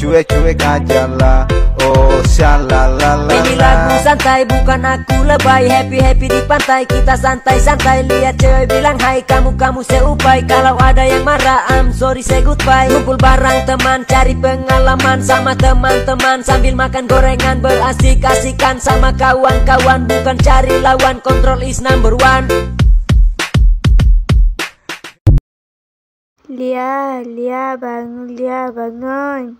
cuek-cuek aja lah. Oh shalalala. Ini lagu santai bukan aku lebay. Happy-happy di pantai kita santai-santai. Lihat cewek bilang hai, kamu seupai. Kalau ada yang marah I'm sorry say goodbye. Kumpul bareng teman cari pengalaman sama teman-teman. Sambil makan gorengan berasik-asikan sama kawan-kawan. Bukan cari lawan, control is number one. Lia bangun, Lia bangun.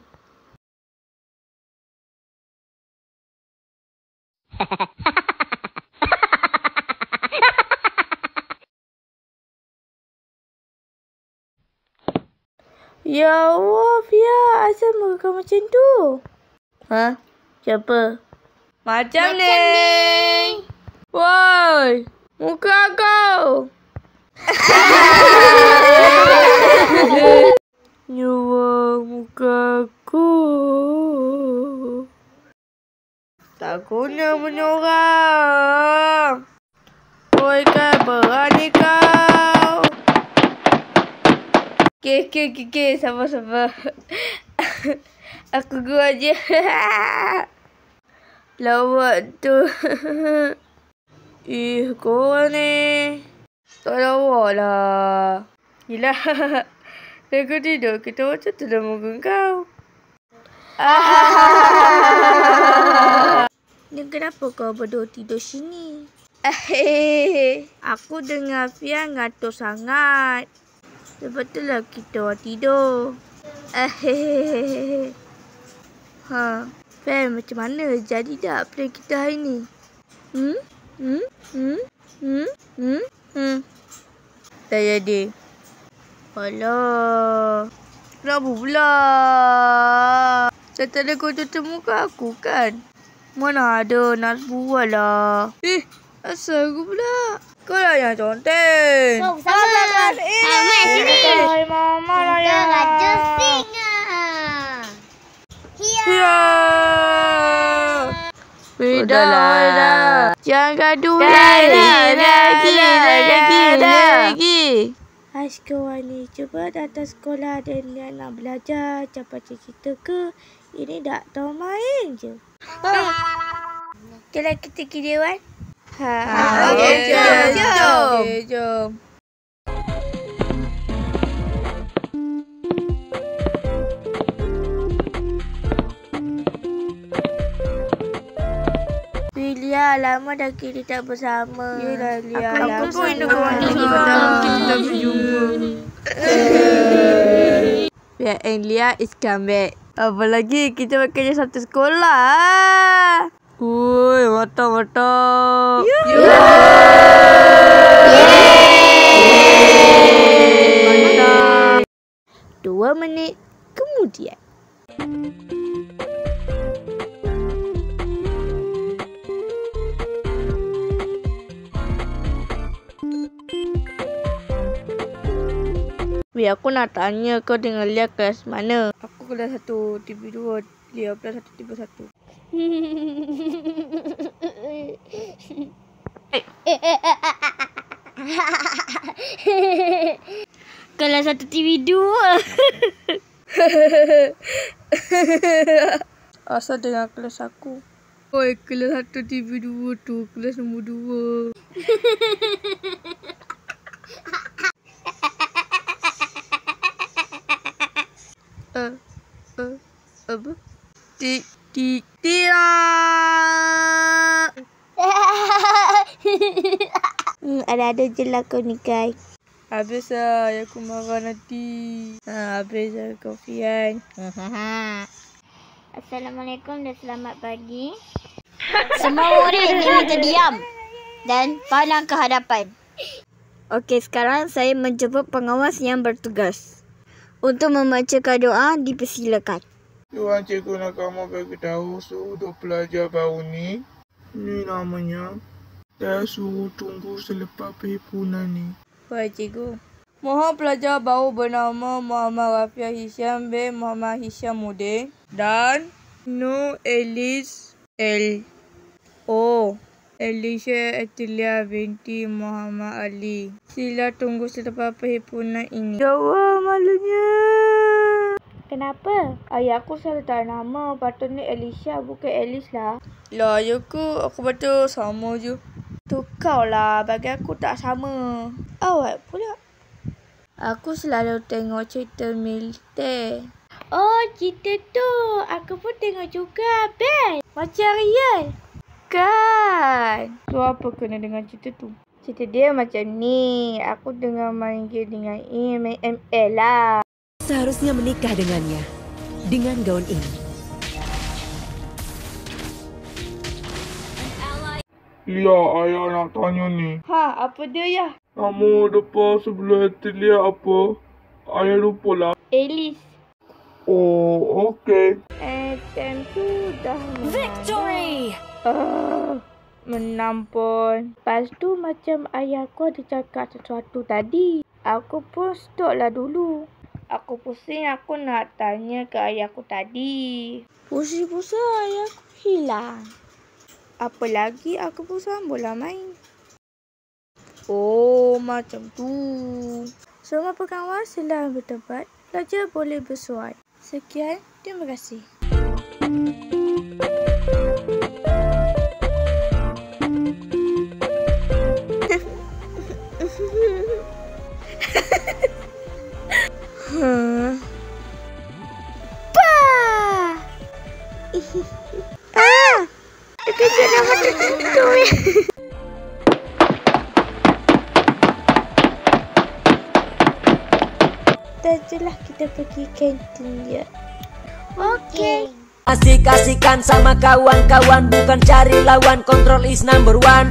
Ya Allah, Fia, asal muka kau macam tu? Ha? Siapa? Macam ni. Woi, muka kau. Nyawa muka aku. Takutnya menyorang. Oi, kan berani kau. Okay, sabar. Aku gua aja. Lawak tu. Ih, kau ni. Tak lawak lah. Yelah. Aku tidur, kita macam tu dalam muka kau. Ni kenapa kau berdua tidur sini? Aku dengar Fia ngantuk sangat. Sebab itulah kita orang tidur. Fam, macam mana jadi tak plan kita hari ni? Tak jadi. Alah. Kenapa pula? Saya tak ada kau tutup muka aku kan? Mana ada, nak buat lah. Asal aku pula? Kau lah yang content. Kau salah kan? Mat sini. Hai mama lah Kita yang. raja sing ah. Ya. Dah. Jangan gaduh lagi. Hai kawan ni, cuba datang sekolah dan dia nak belajar cepat cerita ke? Ini tak tahu main je. Kalau kita videoan? Okey, jom. Lia, lama dah kita tak bersama. Yelah, Lia. Aku pun ingat kawan ni. Kita berjumpa. Fia and Lia is come back. Apa lagi? Kita makan satu sekolah. Ui, mata. Mantap. 2 minit kemudian. Aku nak tanya kau dengan Lia kelas mana? Aku kelas 1 TV 2, Lia kelas 1 TV 1. Kelas 1 TV 2. Asal dengan kelas aku. Oi, kelas 1 TV 2 tu, kelas nombor 2. Apa? Tidak. Ada je lah kau ni guys. Habis lah, aku marah nanti. Habis lah kau Fian. Assalamualaikum dan selamat pagi. Semua murid diminta diam dan pandang ke hadapan. Okey, sekarang saya menjemput pengawas yang bertugas. Untuk membacakan doa, dipersilakan. Tuan cikgu nak kamu beritahu suruh pelajar baru ni. Ni namanya. Saya suruh tunggu selepas perhimpunan ni. Baik cikgu. Mohon pelajar baru bernama Muhammad Rafia Hisham bin Muhammad Hisham Mude dan Nur Elis L.O. Elisha Atilia binti Muhammad Ali. Sila tunggu selepas perhimpunan ini. Ya Allah, malunya. Kenapa? Ayah aku salah tak nama. Patutnya Alicia bukan Alice lah. Lah, ya ke? Aku betul sama je. Tu kau lah. Bagi aku tak sama. Awak pula. Aku selalu tengok cerita militer. Oh, cerita tu. Aku pun tengok juga. Best. Macam real. Kan? So, apa kena dengan cerita tu? Cerita dia macam ni. Aku tengah main game dengan main ML lah. Seharusnya menikah dengannya. Dengan gaun ini. Lia, ayah nak tanya ni. Ha, apa dia ya? Nama depan sebelah hati Lia apa? Ayah lupa lah. Alice. Oh, okey. Time tu dah Victory! Menang pun. Lepas tu macam ayah aku ada cakap sesuatu tadi. Aku pun stop lah dulu. Aku pusing, aku nak tanya ke ayah aku tadi. Pusing-pusing ayah aku hilang. Apa lagi aku pun sambutlah main. Oh, macam tu. Semua pengawasan dalam bertempat, pelajar boleh bersuai. Sekian, terima kasih. Kejap nama tertentu ya. Tajulah kita pergi kantin ya. Okey. Asik-asikan sama kawan-kawan, bukan cari lawan, control is number one.